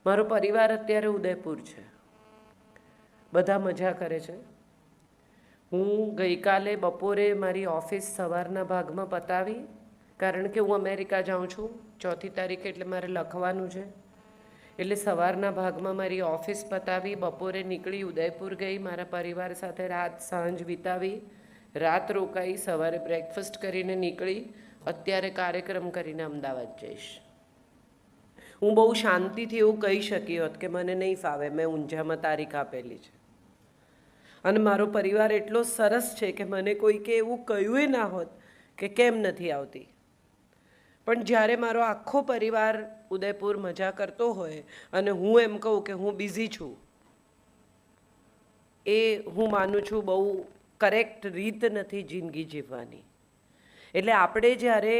મારો પરિવાર અત્યારે ઉદયપુર છે. બધા મજા કરે છે. હું ગઈકાલે બપોરે મારી ઓફિસ સવારના ભાગમાં પતાવી, કારણ કે હું અમેરિકા જાઉં છું 4મી તારીખે, એટલે મારે લખવાનું છે. એટલે સવારના ભાગમાં મારી ઓફિસ પતાવી બપોરે નીકળી ઉદયપુર ગઈ, મારા પરિવાર સાથે રાત સાંજ વિતાવી, રાત રોકાઈ, સવારે બ્રેકફાસ્ટ કરીને નીકળી. અત્યારે કાર્યક્રમ કરીને અમદાવાદ જઈશ. હું બહુ શાંતિથી એવું કહી શકી હોત કે મને નહીં ફાવે, મેં ઊંઝામાં તારીખ આપેલી છે. અને મારો પરિવાર એટલો સરસ છે કે મને કોઈકે એવું કહ્યું ના હોત કે કેમ નથી આવતી. પણ જ્યારે મારો આખો પરિવાર ઉદયપુર મજા કરતો હોય અને હું એમ કહું કે હું બિઝી છું, એ હું માનું છું બહુ કરેક્ટ રીત નથી જિંદગી જીવવાની. એટલે આપણે જ્યારે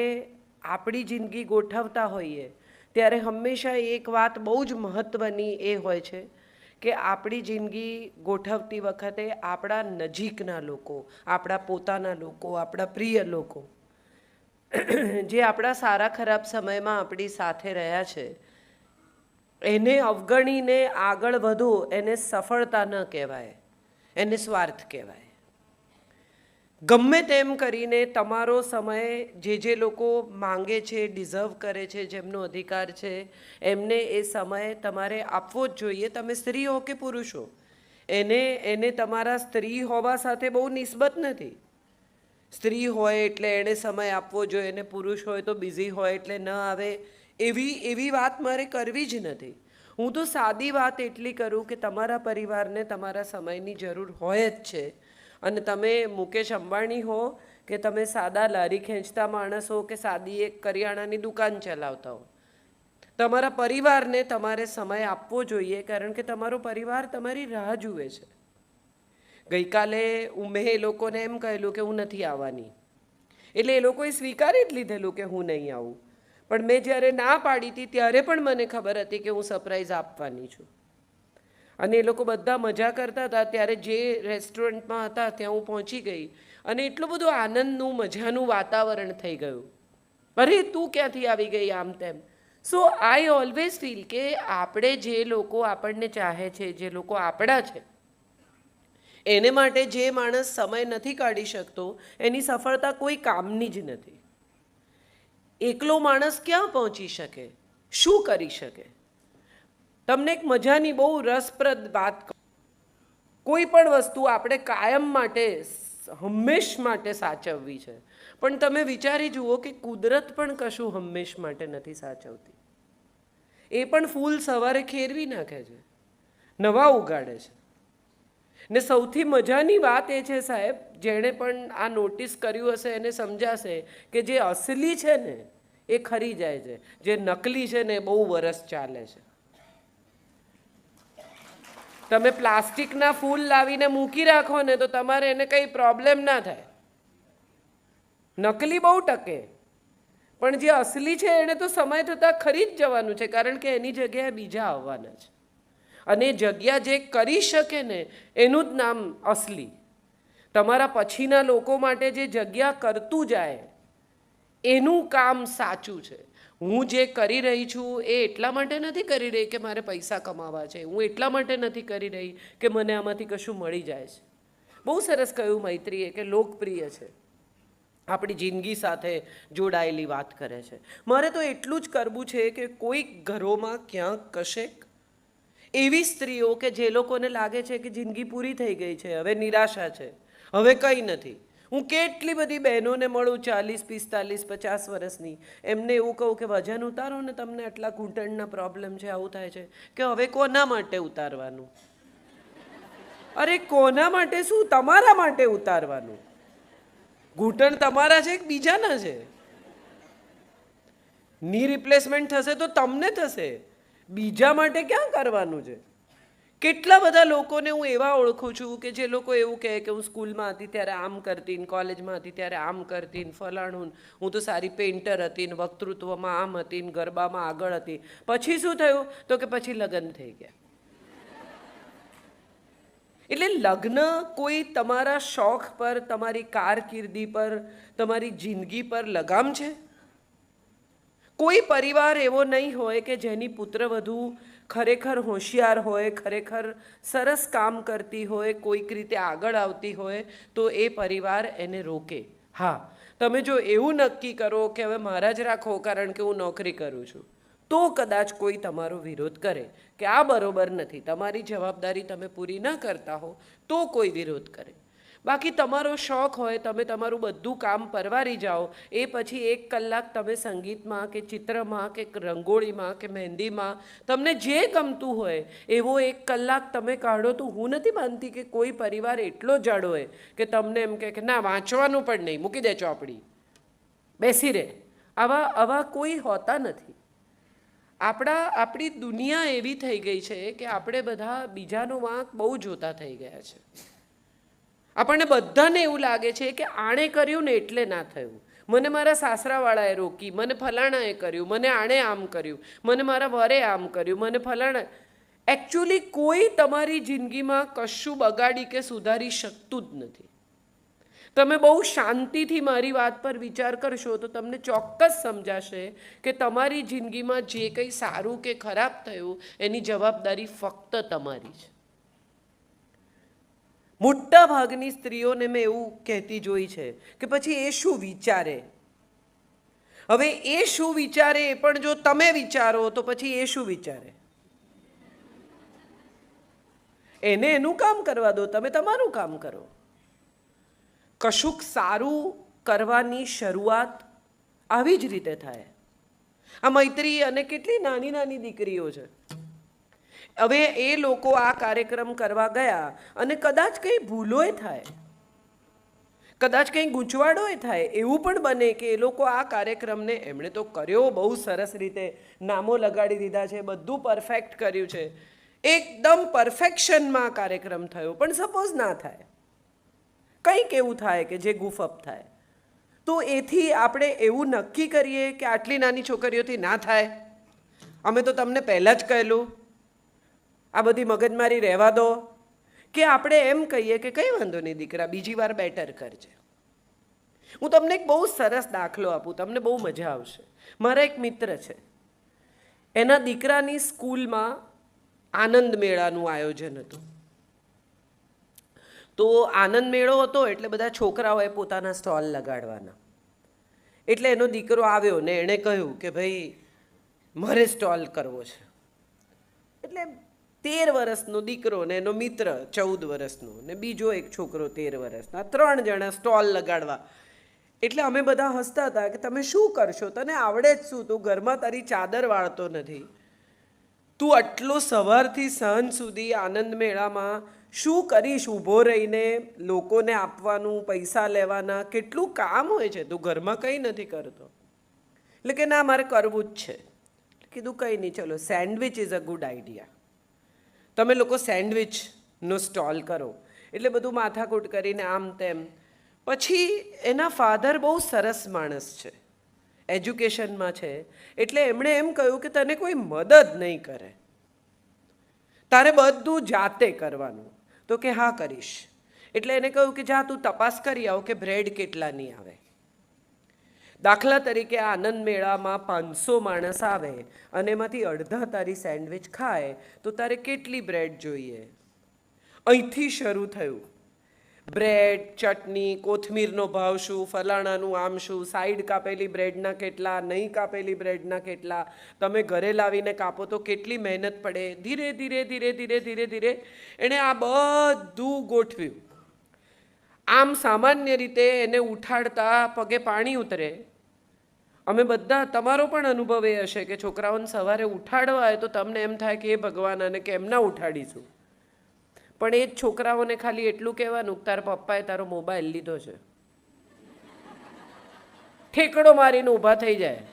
આપણી જિંદગી ગોઠવતા હોઈએ ત્યારે હંમેશા એક વાત બહુ જ મહત્ત્વની એ હોય છે કે આપણી જિંદગી ગોઠવતી વખતે આપણા નજીકના લોકો, આપણા પોતાના લોકો, આપણા પ્રિય લોકો જે આપણા સારા ખરાબ સમયમાં આપણી સાથે રહ્યા છે, એને અવગણીને આગળ વધો, એને સફળતા ન કહેવાય, એને સ્વાર્થ કહેવાય. ગમે તેમ કરીને તમારો સમય જે લોકો માંગે છે, ડિઝર્વ કરે છે, જેમનો અધિકાર છે, એમને એ સમય તમારે આપવો જ જોઈએ. તમે સ્ત્રી હો કે પુરુષ હો, એને તમારા સ્ત્રી હોવા સાથે બહુ નિસ્બત નથી. સ્ત્રી હોય એટલે એણે સમય આપવો જોઈએ, અને પુરુષ હોય તો બિઝી હોય એટલે ન આવે, એવી વાત મારે કરવી જ નથી. હું તો સાદી વાત એટલી કરું કે તમારા પરિવારને તમારા સમયની જરૂર હોય જ છે. અને તમે મુકેશ અંબાણી હો કે તમે સાદા લારી ખેંચતા માણસ હો કે સાદી એક કરિયાણાની દુકાન ચલાવતા હો, તમારા પરિવારને તમારે સમય આપવો જોઈએ, કારણ કે તમારો પરિવાર તમારી રાહ જુએ છે. ગઈકાલે મેં એ લોકોને એમ કહેલું કે હું નથી આવવાની, એટલે એ લોકોએ સ્વીકારી જ લીધેલું કે હું નહીં આવું. પણ મેં જ્યારે ના પાડી હતી ત્યારે પણ મને ખબર હતી કે હું સરપ્રાઈઝ આપવાની છું. અને એ લોકો બધા મજા કરતા હતા, ત્યારે જે રેસ્ટોરન્ટમાં હતા ત્યાં હું પહોંચી ગઈ અને એટલું બધું આનંદનું મજાનું વાતાવરણ થઈ ગયું. અરે તું ક્યાંથી આવી ગઈ, આમ તેમ. સો આઈ ઓલવેઝ ફીલ કે આપણે જે લોકો આપણને ચાહે છે, જે લોકો આપણા છે, એને માટે જે માણસ સમય નથી કાઢી શકતો એની સફળતા કોઈ કામની જ નથી. એકલો માણસ ક્યાં પહોંચી શકે, શું કરી શકે? તમને એક મજાની બહુ રસપ્રદ વાત કહું. કોઈ પણ વસ્તુ આપણે કાયમ માટે, હંમેશ માટે સાચવવી છે, પણ તમે વિચારી જુઓ કે કુદરત પણ કશું હંમેશ માટે નથી સાચવતી. એ પણ ફૂલ સવારે ખેરવી નાખે છે, નવા ઉગાડે છે. ને સૌથી મજાની વાત એ છે સાહેબ, જેણે પણ આ નોટિસ કર્યું હશે એને સમજાશે કે જે અસલી છે ને એ ખરી જાય છે, જે નકલી છે ને એ બહુ વરસ ચાલે છે. તમે પ્લાસ્ટિકના ફૂલ લાવીને મૂકી રાખો ને તો તમારે એને કંઈ પ્રોબ્લેમ ના થાય, નકલી બહુ ટકે. પણ જે અસલી છે એને તો સમય થતાં ખરી જ જવાનું છે, કારણ કે એની જગ્યાએ બીજા આવવાના છે. અને જગ્યા જે કરી શકે ને એનું જ નામ અસલી. તમારા પછીના લોકો માટે જે જગ્યા કરતું જાય એનું કામ સાચું છે. હું જે કરી રહી છું એ એટલા માટે નથી કરી રહી કે મારે પૈસા કમાવા છે, હું એટલા માટે નથી કરી રહી કે મને આમાંથી કશું મળી જાય છે. બહુ સરસ કહ્યું મૈત્રીએ કે લોકપ્રિય છે, આપણી જિંદગી સાથે જોડાયેલી વાત કરે છે. મારે તો એટલું જ કરવું છે કે કોઈક ઘરોમાં ક્યાંક કશેક એવી સ્ત્રીઓ કે જે લોકોને લાગે છે કે જિંદગી પૂરી થઈ ગઈ છે, હવે નિરાશા છે, હવે કંઈ નથી. હું કેટલી બધી બહેનોને મળું 40, 45, 50 વર્ષની, એમને એવું કહું કે વજન ઉતારો ને, તમને આટલા ઘૂંટણના પ્રોબ્લેમ છે, આવું થાય છે. કે હવે કોના માટે ઉતારવાનું? અરે કોના માટે શું, તમારા માટે ઉતારવાનું. ઘૂંટણ તમારા છે કે બીજાના છે? ની રિપ્લેસમેન્ટ થશે તો તમને થશે, બીજા માટે ક્યાં કરવાનું છે? કેટલા બધા લોકોને હું એવા ઓળખું છું કે જે લોકો એવું કહે કે હું સ્કૂલમાં હતી ત્યારે આમ કરતી, કોલેજમાં હતી ત્યારે આમ કરતી, ફલાણું, હું તો સારી પેઇન્ટર હતી, વક્તૃત્વમાં આમ હતી, ગરબામાં આગળ હતી. પછી શું થયું? તો કે પછી લગ્ન થઈ ગયા. એટલે લગ્ન કોઈ તમારા શોખ પર, તમારી કારકિર્દી પર, તમારી જિંદગી પર લગામ છે? કોઈ પરિવાર એવો નહીં હોય કે જેની પુત્રવધુ ખરેખર હોશિયાર હોય, ખરેખર સરસ કામ કરતી હોય, કોઈક રીતે આગળ આવતી હોય તો એ પરિવાર એને રોકે. હા, તમે જો એવું નક્કી કરો કે હવે મારા જ રાખો કારણ કે હું નોકરી કરું છું, તો કદાચ કોઈ તમારો વિરોધ કરે કે આ બરોબર નથી, તમારી જવાબદારી તમે પૂરી ન કરતા હો તો કોઈ વિરોધ કરે. બાકી તમારો શોખ હોય, તમે તમારું બધું કામ પરવારી જાઓ, એ પછી 1 કલાક તમે સંગીતમાં કે ચિત્રમાં કે રંગોળીમાં કે મહેંદીમાં તમને જે ગમતું હોય એવો 1 કલાક તમે કાઢો, તો હું નથી માનતી કે કોઈ પરિવાર એટલો જડ હોય કે તમને એમ કે ના વાંચવાનું પણ નહીં, મૂકી દે ચોપડી, બેસી રહે. આવા કોઈ હોતા નથી. આપણી દુનિયા એવી થઈ ગઈ છે કે આપણે બધા બીજાનો વાંક બહુ જોતા થઈ ગયા છે. આપણને બધાને એવું લાગે છે કે આણે કર્યું ને એટલે ના થયું, મને મારા સાસરાવાળાએ રોકી, મને ફલાણાએ કર્યું, મને આણે આમ કર્યું, મને મારા વરે આમ કર્યું, મને ફલાણા. એકચ્યુઅલી કોઈ તમારી જિંદગીમાં કશું બગાડી કે સુધારી શકતું જ નથી. તમે બહુ શાંતિથી મારી વાત પર વિચાર કરશો તો તમને ચોક્કસ સમજાશે કે તમારી જિંદગીમાં જે કંઈ સારું કે ખરાબ થયું એની જવાબદારી ફક્ત તમારી છે. મોટા ભાગની સ્ત્રીઓને મેં એવું કહેતી જોઈ છે કે પછી એ શું વિચારે. હવે એ શું વિચારે એ પણ જો તમે વિચારો તો પછી એ શું વિચારે? એને એનું કામ કરવા દો, તમે તમારું કામ કરો. કશુંક સારું કરવાની શરૂઆત આવી જ રીતે થાય. આ મૈત્રી અને કેટલી નાની નાની દીકરીઓ છે. હવે એ લોકો આ કાર્યક્રમ કરવા ગયા અને કદાચ કંઈ ભૂલોય થાય, કદાચ કંઈ ગૂંચવાડોય થાય, એવું પણ બને કે એ લોકો આ કાર્યક્રમને એમણે તો કર્યો બહુ સરસ રીતે, નામો લગાડી દીધા છે, બધું પરફેક્ટ કર્યું છે, એકદમ પરફેક્શનમાં કાર્યક્રમ થયો, પણ સપોઝ ના થાય, કંઈક એવું થાય કે જે ગુફઅપ થાય, તો એથી આપણે એવું નક્કી કરીએ કે આટલી નાની છોકરીઓથી ના થાય, અમે તો તમને પહેલાં જ કહેલું, આ બધી મગજમારી રહેવા દો, કે આપણે એમ કહીએ કે કંઈ વાંધો નહીં દીકરા, બીજી વાર બેટર કરજે. હું તમને એક બહુ સરસ દાખલો આપું, તમને બહુ મજા આવશે. મારા એક મિત્ર છે, એના દીકરાની સ્કૂલમાં આનંદ મેળાનું આયોજન હતું. તો આનંદ મેળો હતો એટલે બધા છોકરાઓએ પોતાના સ્ટોલ લગાડવાના. એટલે એનો દીકરો આવ્યો ને એણે કહ્યું કે ભાઈ મારે સ્ટોલ કરવો છે. એટલે 13 વર્ષનો દીકરો ને એનો મિત્ર 14 વર્ષનો ને બીજો એક છોકરો 13 વર્ષનો, 3 જણા સ્ટોલ લગાડવા. એટલે અમે બધા હસતા હતા કે તમે શું કરશો, તને આવડે જ શું, તું ઘરમાં તારી ચાદર વાળતો નથી, તું આટલો સવારથી સાંજ સુધી આનંદ મેળામાં શું કરીશ, ઊભો રહીને લોકોને આપવાનું, પૈસા લેવાના, કેટલું કામ હોય છે, તું ઘરમાં કંઈ નથી કરતો. એટલે કે ના મારે કરવું જ છે. કીધું કંઈ નહીં, ચલો sandwich is a good idea, તમે લોકો સેન્ડવિચનો સ્ટોલ કરો. એટલે બધું માથાકૂટ કરીને આમ તેમ. પછી એના ફાધર બહુ સરસ માણસ છે, એજ્યુકેશનમાં છે, એટલે એમણે એમ કહ્યું કે તને કોઈ મદદ નહીં કરે, તારે બધું જાતે કરવાનું. તો કે હા કરીશ. એટલે એને કહ્યું કે જા તું તપાસ કરી આવ કે બ્રેડ કેટલાની આવે. દાખલા તરીકે આનંદ મેળામાં 500 માણસ આવે અને એમાંથી અડધા તારી સેન્ડવિચ ખાય તો તારે કેટલી બ્રેડ જોઈએ? અહીંથી શરૂ થયું. બ્રેડ, ચટણી, કોથમીરનો ભાવ શું, ફલાણાનું આમ શું, સાઈડ કાપેલી બ્રેડના કેટલા, નહીં કાપેલી બ્રેડના કેટલા, તમે ઘરે લાવીને કાપો તો કેટલી મહેનત પડે. ધીરે ધીરે ધીરે ધીરે ધીરે ધીરે એણે આ બધું ગોઠવ્યું. આમ સામાન્ય રીતે એને ઉઠાડતા પગે પાણી ઉતરે. અમે બધા, તમારો પણ અનુભવ એ હશે કે છોકરાઓને સવારે ઉઠાડવા હોય તો તમને એમ થાય કે એ ભગવાન અને કેમ ના ઉઠાડીશું. પણ એ જ છોકરાઓને ખાલી એટલું કહેવાનું કે તારા પપ્પાએ તારો મોબાઈલ લીધો છે, ઠેકડો મારીને ઊભા થઈ જાય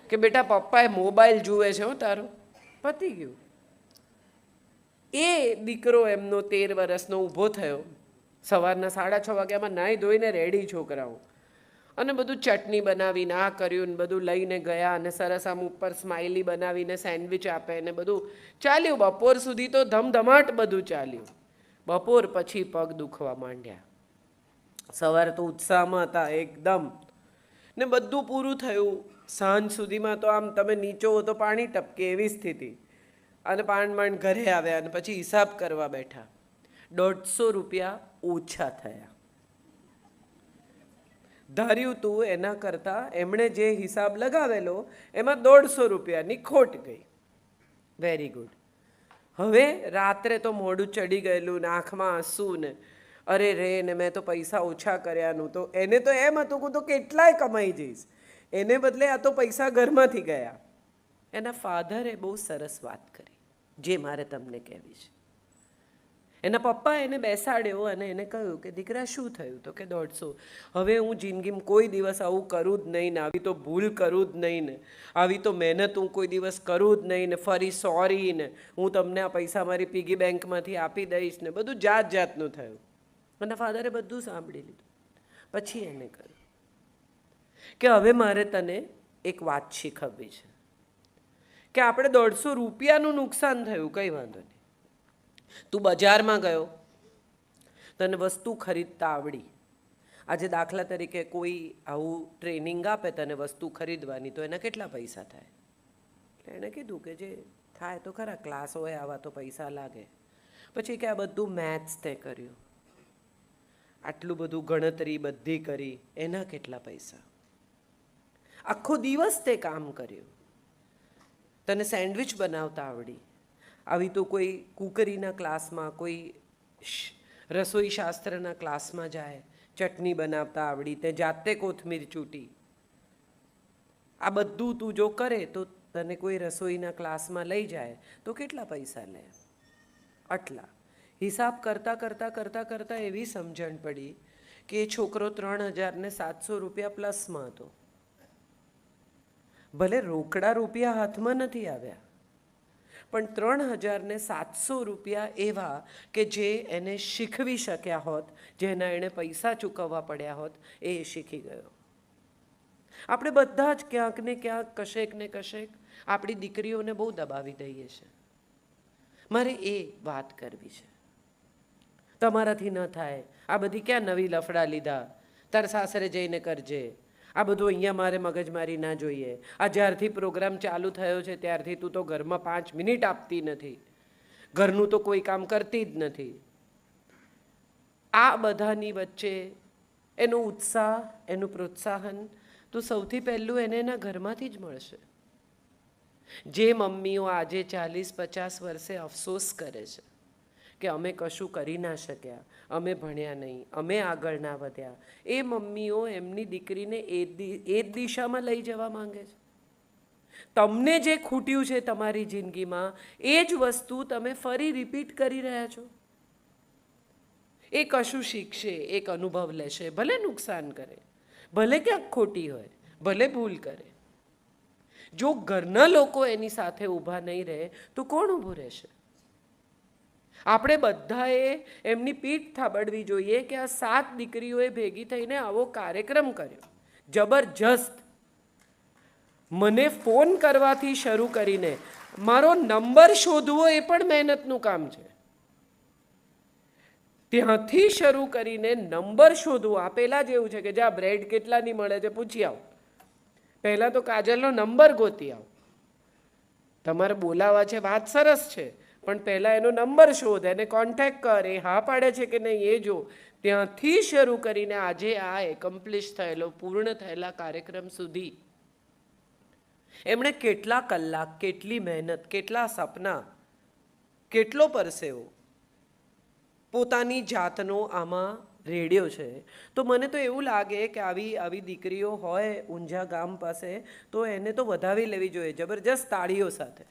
કે બેટા પપ્પાએ મોબાઈલ જુએ છે હો તારો, પતી ગયું. એ દીકરો એમનો 13 વર્ષનો ઊભો થયો, સવારના 6:30 વાગ્યામાં નાહી ધોઈને રેડી છોકરાઓ, અને બધું ચટણી બનાવીને આ કર્યું ને બધું લઈને ગયા, અને સરસ આમ ઉપર સ્માઇલી બનાવીને સેન્ડવિચ આપે ને બધું ચાલ્યું. બપોર સુધી તો ધમધમાટ બધું ચાલ્યું. બપોર પછી પગ દુખવા માંડ્યા. સવારે તો ઉત્સાહમાં હતા એકદમ, ને બધું પૂરું થયું. સાંજ સુધીમાં તો આમ તમે નીચો હો તો પાણી ટપકે એવી સ્થિતિ. અને માંડ ઘરે આવ્યા અને પછી હિસાબ કરવા બેઠા, 150 રૂપિયા ઓછા થયા. ધાર્યું તું એના કરતાં એમણે જે હિસાબ લગાવેલો એમાં 150 રૂપિયાની ખોટ ગઈ. Very good. હવે રાત્રે તો મોઢું ચડી ગયેલું ને આંખમાં આંસુ ને અરે રે ને મેં તો પૈસા ઓછા કર્યાનું. તો એને તો એમ હતું કે હું તો કેટલાય કમાઈ જઈશ, એને બદલે આ તો પૈસા ઘરમાંથી ગયા. એના ફાધરે બહુ સરસ વાત કરી જે મારે તમને કહેવી છે. એના પપ્પા એને બેસાડ્યો અને એને કહ્યું કે દીકરા શું થયું? તો કે 150. હવે હું જિંદગીમાં કોઈ દિવસ આવું કરું જ નહીં ને, આવી તો ભૂલ કરું જ નહીં ને, આવી તો મહેનત હું કોઈ દિવસ કરું જ નહીં ને, ફરી સોરી ને હું તમને આ પૈસા મારી પીગી બેંકમાંથી આપી દઈશ ને, બધું જાત જાતનું થયું. અને ફાધરે બધું સાંભળી લીધું. પછી એને કહ્યું કે હવે મારે તને એક વાત શીખવવી છે કે આપણે 150 રૂપિયાનું નુકસાન થયું, કંઈ વાંધો નહીં. તું બજારમાં ગયો, તને વસ્તુ ખરીદતા આવડી. આજે દાખલા તરીકે કોઈ આવું ટ્રેનિંગ આપે તને વસ્તુ ખરીદવાની, તો એના કેટલા પૈસા થાય? એટલે એણે કીધું કે જે થાય તો ખરા, ક્લાસ હોય આવા તો પૈસા લાગે. પછી કે આ બધું મેથ્સ તે કર્યું, આટલું બધું ગણતરી બધી કરી, એના કેટલા પૈસા? આખો દિવસ તે કામ કર્યું, તને સેન્ડવિચ બનાવતા આવડી, આવી તો કોઈ કુકરીના ક્લાસમાં, કોઈ રસોઈ શાસ્ત્રના ક્લાસમાં જાય, ચટણી બનાવતા આવડી, તે જાતે કોથમીર ચૂંટી. આ બધું તું જો કરે તો તને કોઈ રસોઈના ક્લાસમાં લઈ જાય તો કેટલા પૈસા લે? આટલા. હિસાબ કરતાં કરતાં કરતાં કરતાં એવી સમજણ પડી કે એ છોકરો 3,700 રૂપિયા પ્લસમાં હતો. ભલે રોકડા રૂપિયા હાથમાં નથી આવ્યા, પણ 3,700 રૂપિયા એવા કે જે એને શીખવી શક્યા હોત, જેના એણે પૈસા ચૂકવવા પડ્યા હોત, એ શીખી ગયો. આપણે બધા જ ક્યાંક ને ક્યાંક, કશેક ને કશેક આપણી દીકરીઓને બહુ દબાવી દઈએ છીએ. મારે એ વાત કરવી છે. તમારાથી ન થાય, આ બધી ક્યાં નવી લફડા લીધા, તાર સાસરે જઈને કરજે, આ બધું અહીંયા મારે મગજમારી ના જોઈએ. આ જ્યારથી પ્રોગ્રામ ચાલુ થયો છે ત્યારથી તું તો ઘરમાં 5 મિનિટ આપતી નથી, ઘરનું તો કોઈ કામ કરતી જ નથી. આ બધાની વચ્ચે એનો ઉત્સાહ, એનું પ્રોત્સાહન તો સૌથી પહેલું એને એના ઘરમાંથી જ મળશે. જે મમ્મીઓ આજે 40-50 વર્ષે અફસોસ કરે છે કે અમે કશું કરી ના શક્યા, અમે ભણ્યા નહીં, અમે આગળ ના વધ્યા, એ મમ્મીઓ એમની દીકરીને એ જ દિશામાં લઈ જવા માંગે છે. તમને જે ખૂટ્યું છે તમારી જિંદગીમાં, એ જ વસ્તુ તમે ફરી રિપીટ કરી રહ્યા છો. એ કશું શીખશે, એક અનુભવ લેશે, ભલે નુકસાન કરે, ભલે ક્યાંક ખોટી હોય, ભલે ભૂલ કરે. જો ઘરના લોકો એની સાથે ઊભા નહીં રહે તો કોણ ઊભું રહેશે? આપણે બધાએ એમની પીઠ થાબડવી જોઈએ કે આ 7 દીકરીઓએ ભેગી થઈને આવો કાર્યક્રમ કર્યો, જબરજસ્ત. મને ફોન કરવાથી શરૂ કરીને મારો નંબર શોધવો એ પણ મહેનતનું કામ છે. ત્યાંથી શરૂ કરીને નંબર શોધવો, આ પહેલાં જ એવું છે કે જ્યાં બ્રેડ કેટલાની મળે છે પૂછી આવો. પહેલાં તો કાજલનો નંબર ગોતી આવો. તમારે બોલાવા છે, વાત સરસ છે, પણ પહેલાં એનો નંબર શોધ, એને કોન્ટેક્ટ કર, એ હા પાડે છે કે નહીં એ જો. ત્યાંથી શરૂ કરીને આજે આ એકમ્પ્લિશ થયેલો, પૂર્ણ થયેલા કાર્યક્રમ સુધી એમણે કેટલા કલાક, કેટલી મહેનત, કેટલા સપના, કેટલો પરસેવો પોતાની જાતનો આમાં રેડિયો છે. તો મને તો એવું લાગે કે આવી દીકરીઓ હોય ઊંઝા ગામ પાસે તો એને તો વધાવી લેવી જોઈએ, જબરજસ્ત તાળીઓ સાથે.